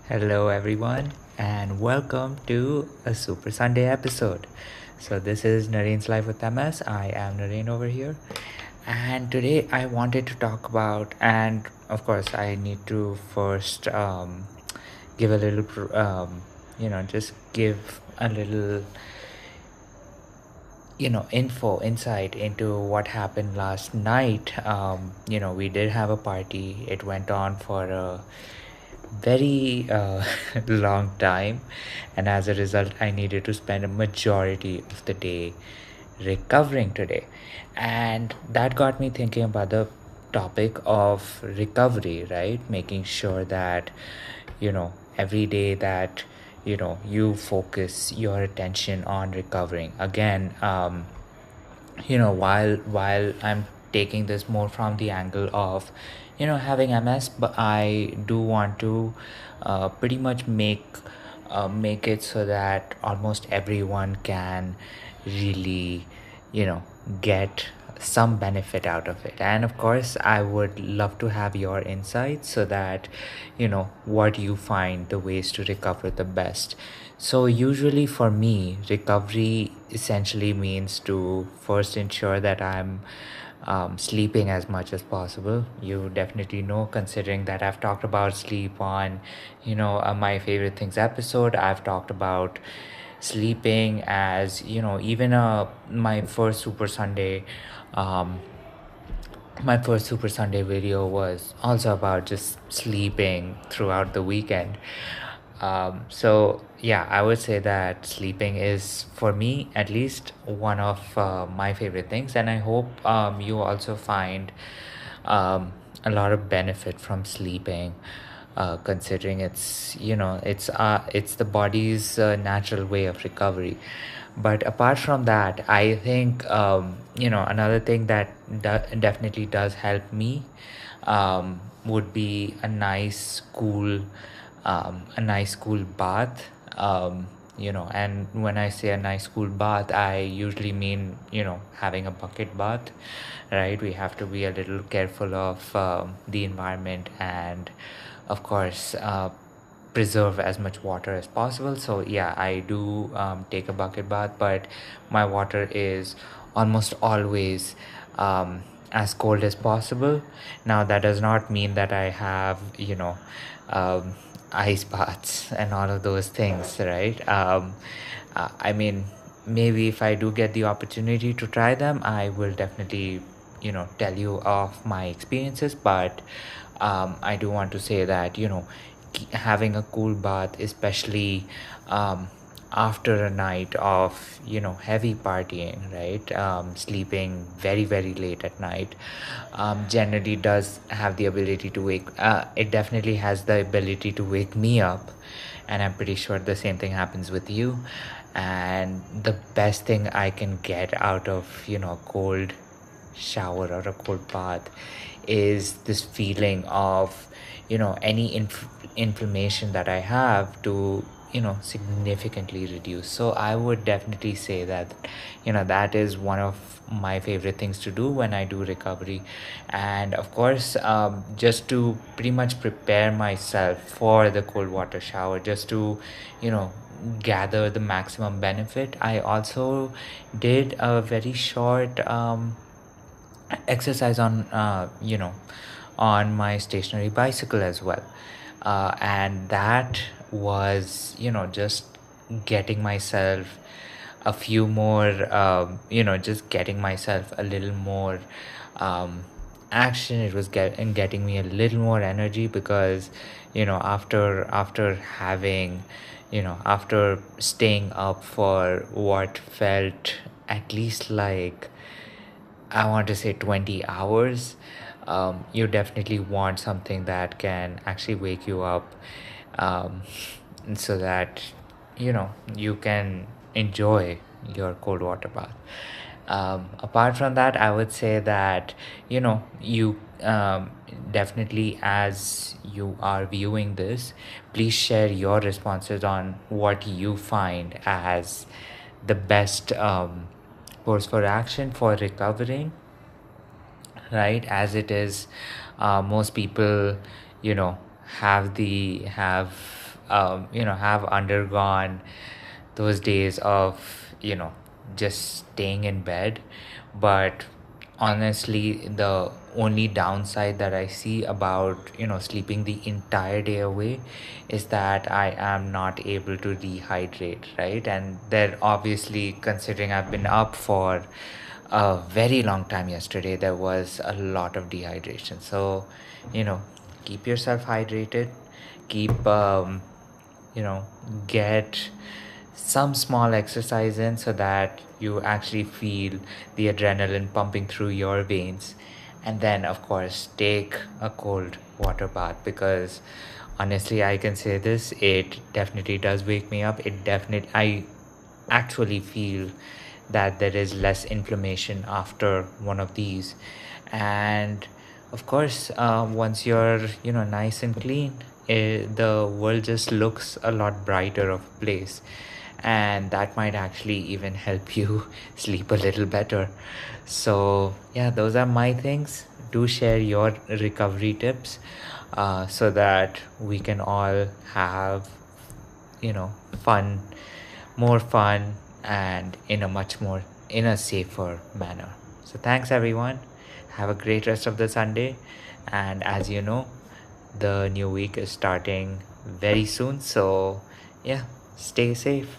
Hello, everyone, and welcome to a Super Sunday episode. So, this is Nareen's Life with MS. I am Nareen over here, and today I wanted to talk about, and of course, I need to first give a little, just give a little, insight into what happened last night. We did have a party, it went on for a very long time, and as a result I needed to spend a majority of the day recovering today, and that got me thinking about the topic of recovery, right? Making sure that every day that you focus your attention on recovering again. While I'm taking this more from the angle of having MS, but I do want to pretty much make it so that almost everyone can really get some benefit out of it. And of course I would love to have your insights so that what you find the ways to recover the best. So usually for me, recovery essentially means to first ensure that I'm sleeping as much as possible. You definitely know, considering that I've talked about sleep on my favorite things episode. I've talked about sleeping as even my first Super Sunday um, my first Super Sunday video was also about just sleeping throughout the weekend. So yeah, I would say that sleeping is, for me at least, one of my favorite things, and I hope you also find a lot of benefit from sleeping, considering it's the body's natural way of recovery. But apart from that, I think another thing that definitely does help me would be a nice cool bath. And when I say a nice cool bath, I usually mean having a bucket bath, right? We have to be a little careful of the environment, and of course preserve as much water as possible. So yeah, I do take a bucket bath, but my water is almost always as cold as possible. Now that does not mean that I have um, ice baths and all of those things, right? I mean, maybe if I do get the opportunity to try them, I will definitely tell you of my experiences. But I do want to say that having a cool bath, especially after a night of heavy partying, right? Sleeping very very late at night generally does have the ability to it definitely has the ability to wake me up, and I'm pretty sure the same thing happens with you. And the best thing I can get out of a cold shower or a cold bath is this feeling of any inflammation that I have to significantly reduce. So I would definitely say that that is one of my favorite things to do when I do recovery. And of course, just to pretty much prepare myself for the cold water shower, just to gather the maximum benefit, I also did a very short exercise on my stationary bicycle as well. And that was just getting myself a few more just getting myself a little more action. It was getting me a little more energy, because after having after staying up for what felt at least like, I want to say, 20 hours, you definitely want something that can actually wake you up, um, so that you can enjoy your cold water bath. Apart from that, I would say that you definitely, as you are viewing this, please share your responses on what you find as the best course for action for recovering, right? As it is, most people you know have have undergone those days of just staying in bed. But honestly, the only downside that I see about sleeping the entire day away is that I am not able to rehydrate, right? And then obviously, considering I've been up for a very long time yesterday, there was a lot of dehydration. So you know keep yourself hydrated, keep you know get some small exercise in so that you actually feel the adrenaline pumping through your veins. And then of course take a cold water bath, because honestly I can say this, it definitely does wake me up. I actually feel that there is less inflammation after one of these. And of course, once you're nice and clean, the world just looks a lot brighter of a place, and that might actually even help you sleep a little better. So yeah, those are my things. Do share your recovery tips, so that we can all have fun, more fun, and in a safer manner. So thanks everyone. Have a great rest of the Sunday. And as you know, the new week is starting very soon. So yeah, stay safe.